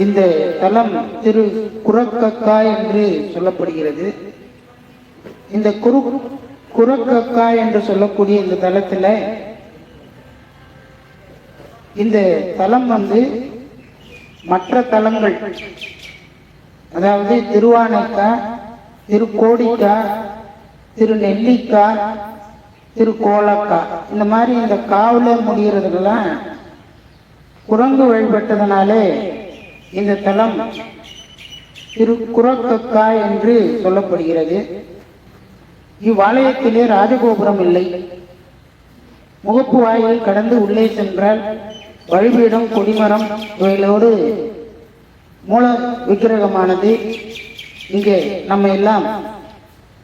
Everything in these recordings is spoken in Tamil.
இந்த தலம் திரு குரக்கக்கா என்று சொல்லப்படுகிறது. இந்த குரக்கக்கா என்று சொல்லக்கூடிய இந்த தலத்துல இந்த தலம் மற்ற தலங்கள், அதாவது திருவானைக்கா, திருக்கோடிக்கா, திருநெல்லிக்கா, திருக்கோலக்கா, இந்த மாதிரி இந்த காவுல முடிகிறதுக்கெல்லாம் குரங்கு வழிபட்டதனாலே இந்த தலம் திருக்குரக்கக்கா என்று சொல்லப்படுகிறது. இவ்வாலயத்திலே ராஜகோபுரம் இல்லை. முகப்பு வாயில் கடந்து உள்ளே சென்றால் வழிபீடம், கொடிமரம் இவைகளோடு மூல விக்கிரகமானது இங்கே நம்ம எல்லாம்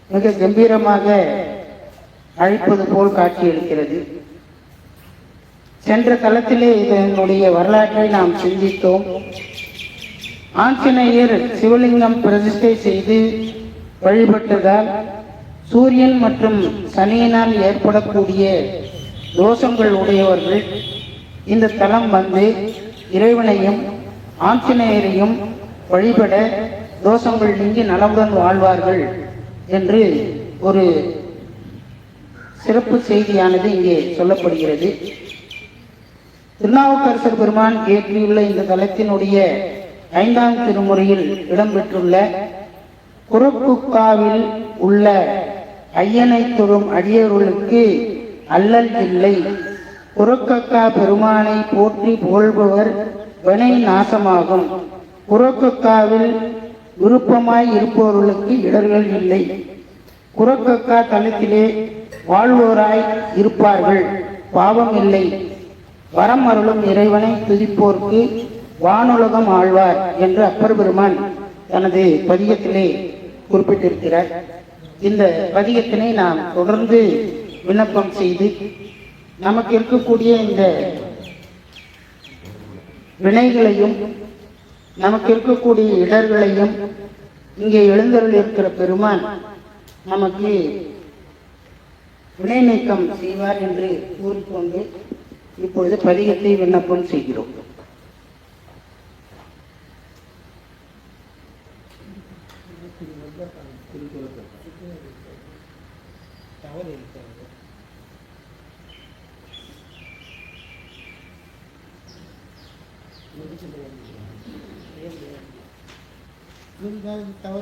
மிக கம்பீரமாக அழைப்பது போல் காட்சியளிக்கிறது. சென்ற தளத்திலே இதனுடைய வரலாற்றை நாம் சிந்தித்தோம். ஆஞ்சநேயர் சிவலிங்கம் பிரதிஷ்டை செய்து வழிபட்டதால் சூரியன் மற்றும் சனியினால் ஏற்படக்கூடிய தோஷங்கள் உடையவர்கள் இந்த தலம் இறைவனையும் ஆஞ்சநேயரையும் வழிபட தோஷங்கள் நீங்கி நலமுடன் வாழ்வார்கள் என்று ஒரு சிறப்பு செய்தியானது இங்கே சொல்லப்படுகிறது. திருநாவுக்கரசர் பெருமான் இயற்றியுள்ள இந்த தலத்தினுடைய 5ஆம் திருமுறையில் இடம்பெற்றுள்ள குரக்குக்காவில் உள்ள ஐயனை தொழும் அடியவர்களுக்கு அல்லல் இல்லை, குரக்கக்கா பெருமானை போற்றி புகழ்பவர் வினை நாசமாகும், குரக்கக்காவில் விருப்பமாய் இருப்பவர்களுக்கு இடர்கள் இல்லை, குரக்கக்கா தலத்திலே வாழ்வோராய் இருப்பார்கள், பாவம் இல்லை, வரம் அருளும் இறைவனை துதிப்போர்க்கு வானுலகம் ஆழ்வார் என்று அப்பர் பெருமான் தனது பதிகத்திலே குறிப்பிட்டிருக்கிறார். இந்த பதிகத்தினை நாம் தொடர்ந்து விண்ணப்பம் செய்து நமக்கு இருக்கக்கூடிய இந்த வினைகளையும் நமக்கு இருக்கக்கூடிய இடர்களையும் இங்கே எழுந்தருள் இருக்கிற பெருமான் நமக்கு வினை நீக்கம் செய்வார் என்று கூறிக்கொண்டு இப்பொழுது பதிகத்தை விண்ணப்பம் செய்கிறோம். தவறு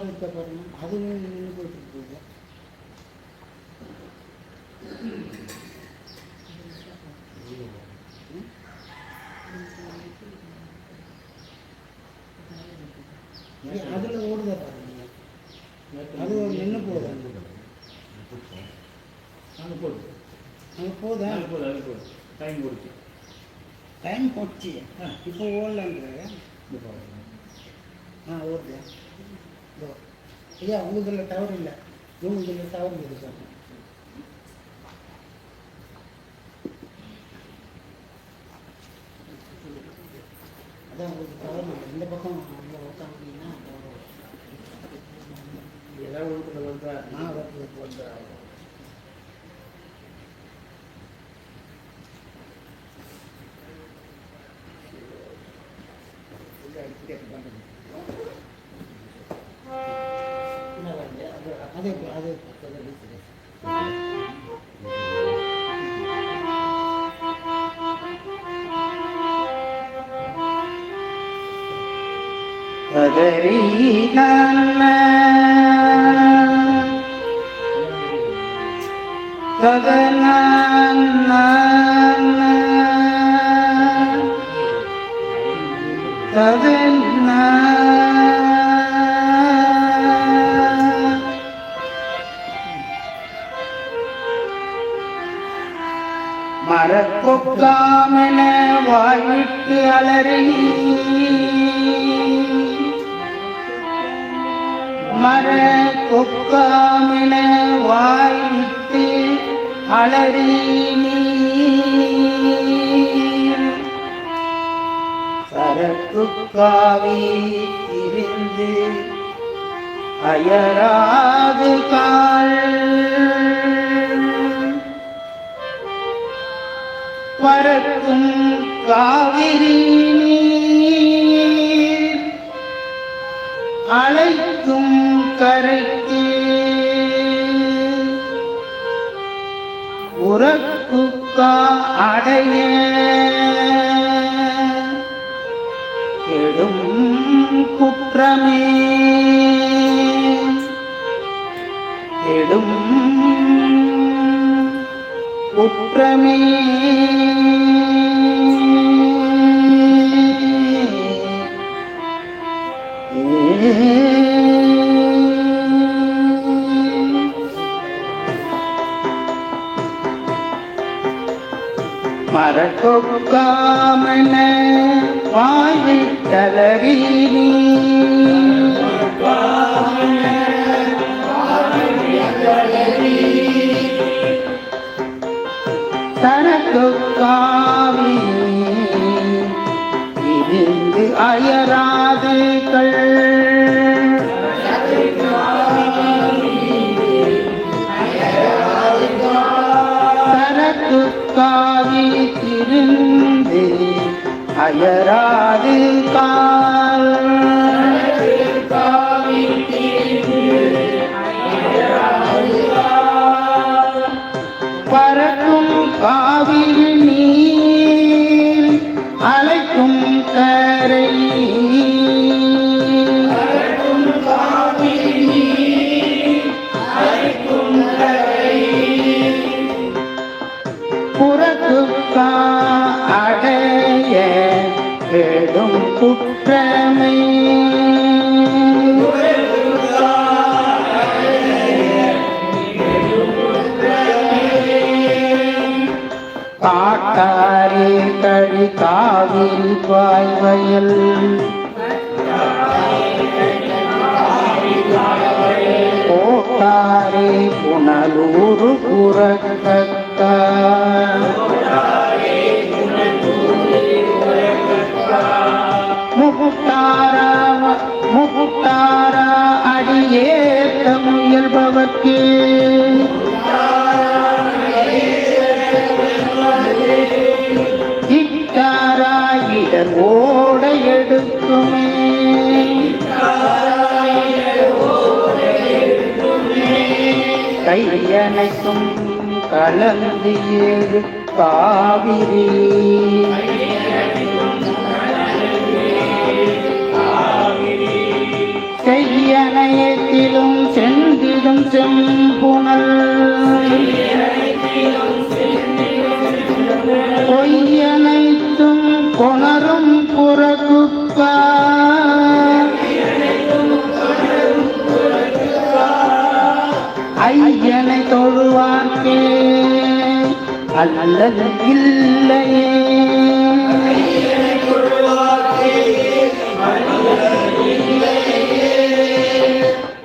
இருக்க பாருங்க, அது நின்று போயிட்டு இருக்குது. அதுல ஓடுதா பாருங்க, அது நின்று போகுது, அங்கே போகுது, அங்கே போதா, டைம் போடுச்சு, டைம் போச்சு, இப்போ ஓடலான்ற ஓடுது. ஐயா உங்களுக்கு டவர் இல்லை, உங்களுக்கு டவர் இருக்கு. அதான் உங்களுக்கு டவர் இல்லை, இந்த பக்கம் அங்கே ஓட்ட முடியும்னா ஏதாவது ஒன்று வந்தா வந்தா அதே அது கதரி மரக்கொக்காமென வாய்விட்டு அலறி மரக்கொக்காமென வாய்விட்டு அலறி சரக்குக்காவி திரிந்து அயராது கால் பறக்கும் காவிரி நீர் அழைக்கும் கரைக்கு உறக்குக்கா அடைய கெடும் குற்றமே கெடும் குற்றமே மரக்கொக்காமன வாய்விட்டலறி தனக்கொக்காவி இருந்து அயராதுகள் காவி திருந்து அயராது கால் பறக்கும் காவிரி நீர் அலைக்கும் கரை புறத்துக்கா அடைய கெடும் குற்றமை காட்டாரே கழி காவிரி பாய்வயல் கோட்டாரே புனலூரு புறக்கத்தா முகுட்டாரா அடியேற்ற முயல்பவர்க்கு இட்டாரா இடர் ஓட எடுக்குமே கையனைக்கும் கலந்து ஏழு காவிரி செய்யனையத்திலும் சென்றிடும் செம்புணல் பொய்யனைத்தும் கொணரும் புறகுக்கா ஐயனை தொழுவார்க்கே அல்லது இல்லையே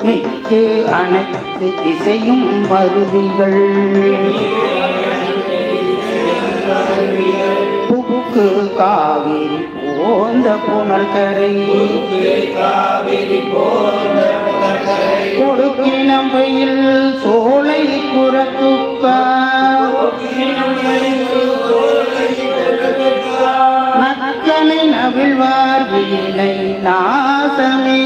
மிக்கு அனைத்து திசையும் மருவிகள் புக்கு காவிரி போந்த புனல் கரை கொடுக்கினம்பையில் சோலை குறக்குக்கா நக்கனை நவிழ்வார் வீணை நாசமே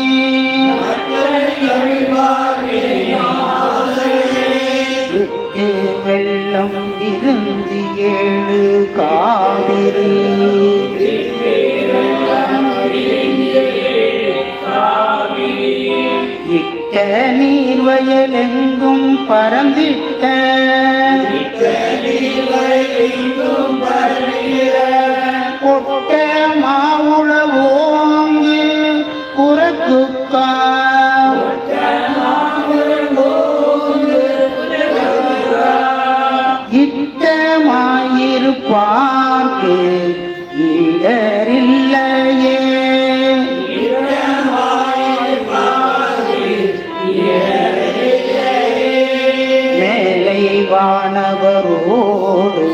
வெள்ளம் இருந்து ஏழு காவிரி இட்ட நீர்வயலெங்கும் பறந்திட்ட கொட்ட மாவுள ஓங்கு குறக்குக்கா இட்டமாயிருப்பார்க்கு இடரில்லையே மேலை வானவரோடு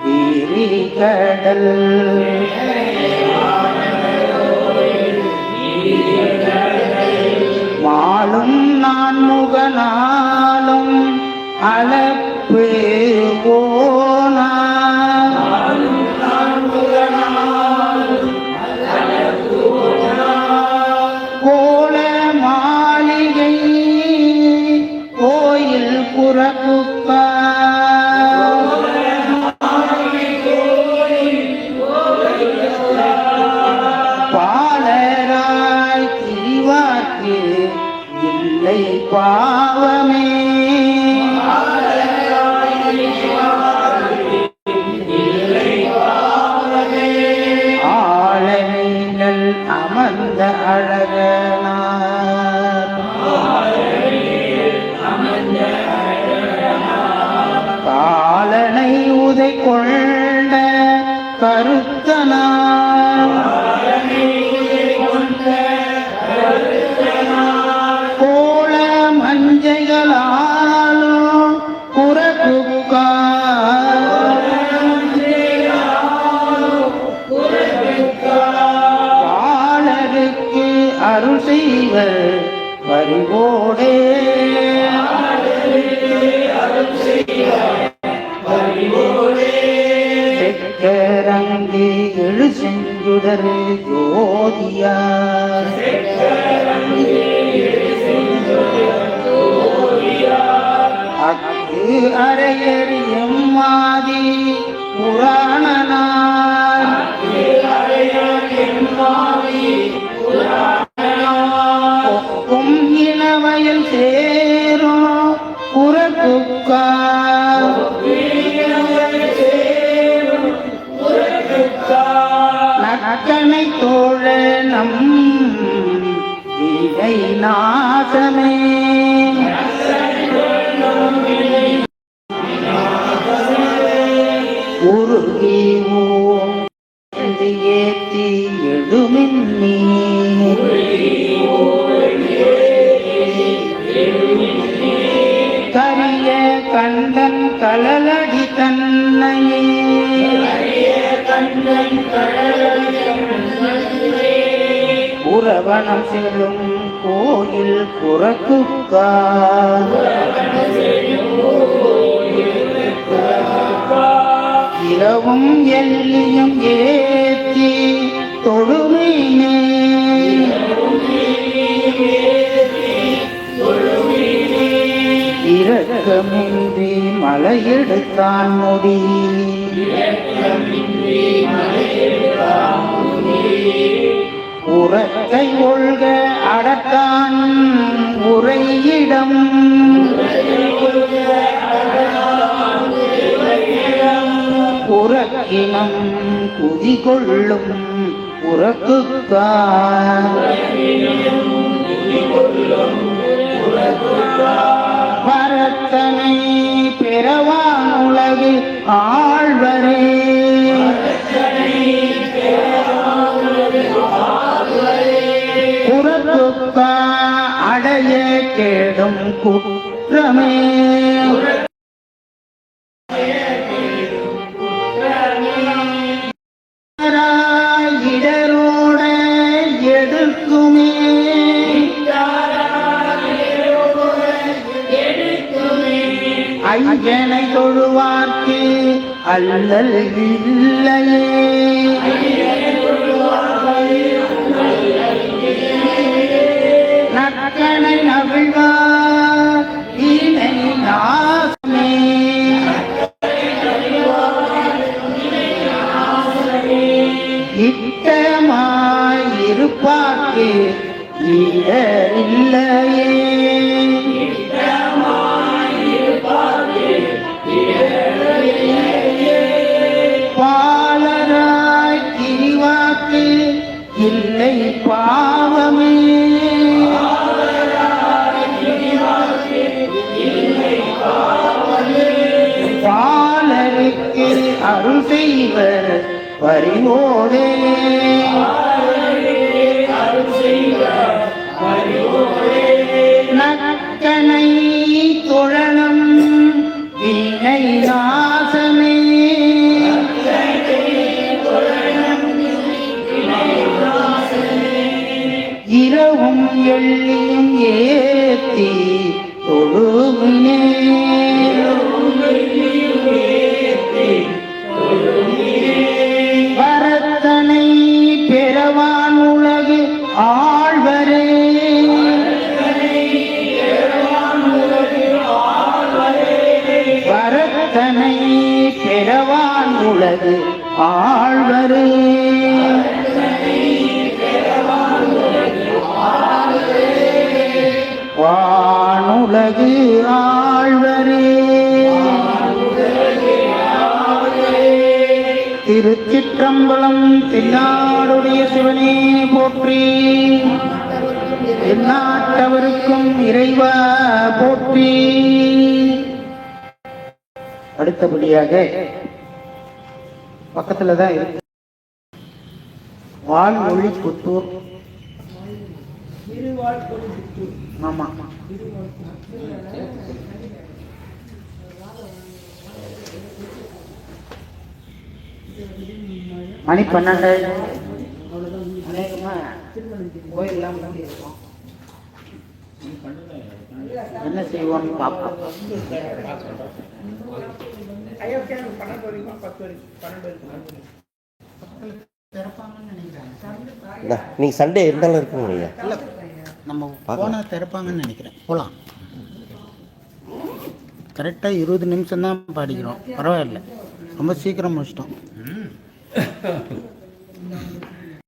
விரிகடல் மாலும் நான் முகனாலும் அளப்பு போனா பாவமே ஆழநீழல் அமர்ந்த அழகனார் காலனை உதை கொண்ட கருத்தனார் கோல மஞ்சைகளாலும் பாலருக்கு அருள் செய்வர் பரிவோடே செக்கரங்கி எழு செஞ்சுடரு ஜோதியார் அக்கு அரையறி எம்மாதி புராணனார் ஒக்கும் இளவயல் சேரும் புறக்குக்கார் நக்கனை தோழ நம் வினை நாசமே உருகி ஓம் ஏத்தி எழுமின் கரிய கண்டன் கலலடி தன்னையே புறவனம் செல்லும் கோயில் புறக்குக்கார் இரவும் எல்லியும் ஏத்தி தொழுமினே இரக்கமின்றி மலையெடுத்தான் முடி உறக்கை ஒழ்க அடத்தான் உரையிடம் உறக்கினம் குதிகொள்ளும் உறக்குக்கார் பரத்தனை பெறவான் உலகு ஆழ்வரே உறக்குக்கா அடைய கேடும் குற்றமே இடரோட எடுக்குமே ஐயனை தொழுவார்க்கு அல்லல் இல்லையே நக்கனை நவிழ்வார் இணை நாசமே இட்டமாயிருப்பார்க்கு இல்லையே பாலராய் திரிவாக்கு இல்லை பாவமே பாலருக்கு அருள் செய்வர் பரிவோடே நக்கனை தொழனம் வீணை நாசமே இரவும் எள்ளியும் ஏத்தி தொழுவினே பரத்தனை பெறவான் உலகு ஆழ்வரே பரத்தனை பெறவான் உலகு ஆழ்வரே வானோ எந்நாட்டவர்க்குரிய சிவனே போற்றி. எந்நாட்டவருக்கும் இறைவா போற்றி. அடுத்தபடியாக பக்கத்துல தான் இருக்கு வாழ்மொழி புத்தூர். ஆமா, மணி 12. கோயில்லாம் இருக்கும். என்ன செய்வோம்னு பார்ப்போம். நீங்க சண்டே இருந்தாலும் இருக்குங்க. இல்லை, நம்ம போனா திறப்பாங்கன்னு நினைக்கிறேன். போகலாம். கரெக்டாக 20 நிமிஷம் தான் படிக்கிறோம். பரவாயில்ல, ரொம்ப சீக்கிரம் முடிச்சிட்டோம்.